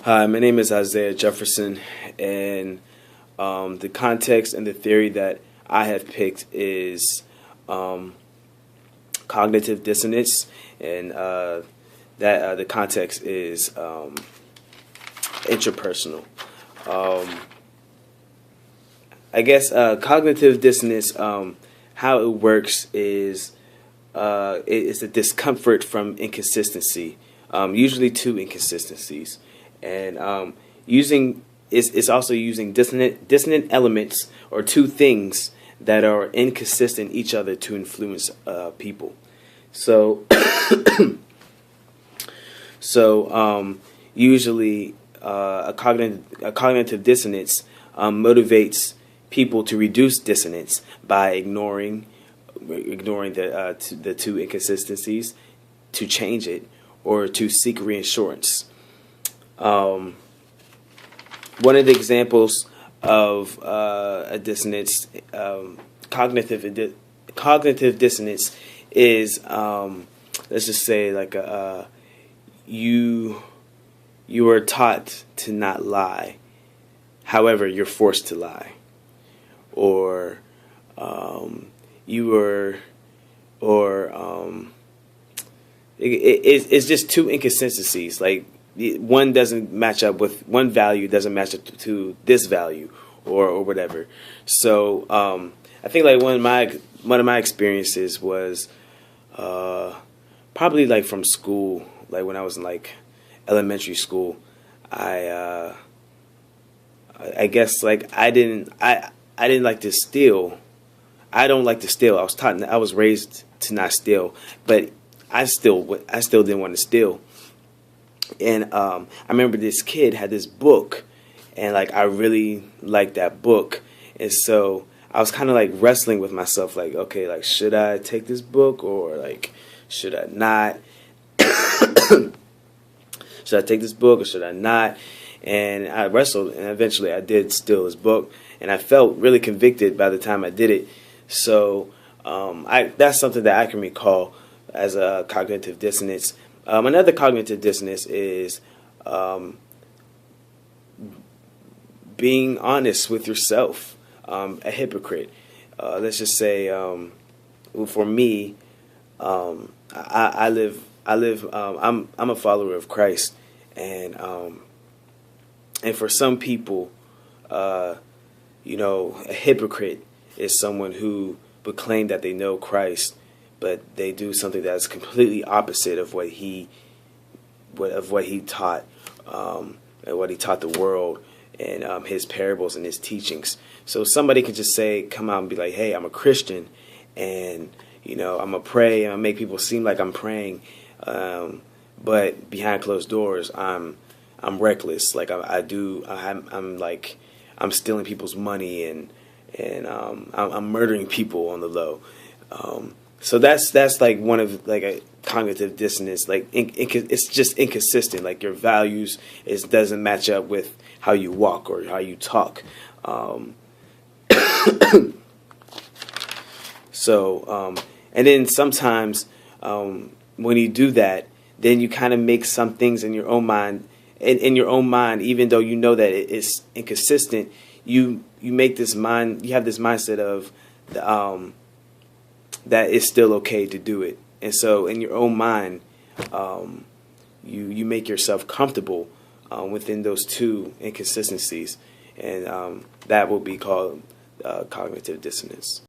Hi, my name is Isaiah Jefferson, and the context and the theory that I have picked is cognitive dissonance, and that the context is interpersonal. Um, I guess cognitive dissonance, how it works is it's a discomfort from inconsistency, usually two inconsistencies, and using it's also using dissonant elements or two things that are inconsistent each other to influence people. So usually a cognitive dissonance motivates people to reduce dissonance by ignoring the two inconsistencies, to change it, or to seek reassurance. One of the examples of a dissonance, cognitive dissonance, is let's just say like you are taught to not lie, however you're forced to lie, or you were, or it's just two inconsistencies. Like one doesn't match up with one value, doesn't match up to this value, or whatever. So I think like one of my experiences was probably like from school, like when I was in like elementary school. I guess like I didn't like to steal. I don't like to steal. I was raised to not steal, but I still didn't want to steal. And I remember this kid had this book, and like I really liked that book, and so I was kind of like wrestling with myself, like, okay, like should I take this book, or like should I not? Should I take this book or should I not? And I wrestled, and eventually I did steal his book, and I felt really convicted by the time I did it. So that's something that I can recall as a cognitive dissonance. Another cognitive dissonance is being honest with yourself, a hypocrite. Let's just say, for me, I live. I'm a follower of Christ, and for some people, a hypocrite is someone who would claim that they know Christ, but they do something that's completely opposite of what he taught, and what he taught the world, and his parables and his teachings. So somebody can just come out and be like, "Hey, I'm a Christian, and I'm gonna pray and I make people seem like I'm praying, but behind closed doors, I'm reckless. Like I'm stealing people's money, and I'm murdering people on the low." So that's like one of like a cognitive dissonance. Like it's just inconsistent. Like your values doesn't match up with how you walk or how you talk. And then sometimes when you do that, then you kind of make some things in your own mind. In your own mind, even though you know that it is inconsistent, you make this mind. You have this mindset of that it's still okay to do it, and so in your own mind, you make yourself comfortable within those two inconsistencies, and that will be called cognitive dissonance.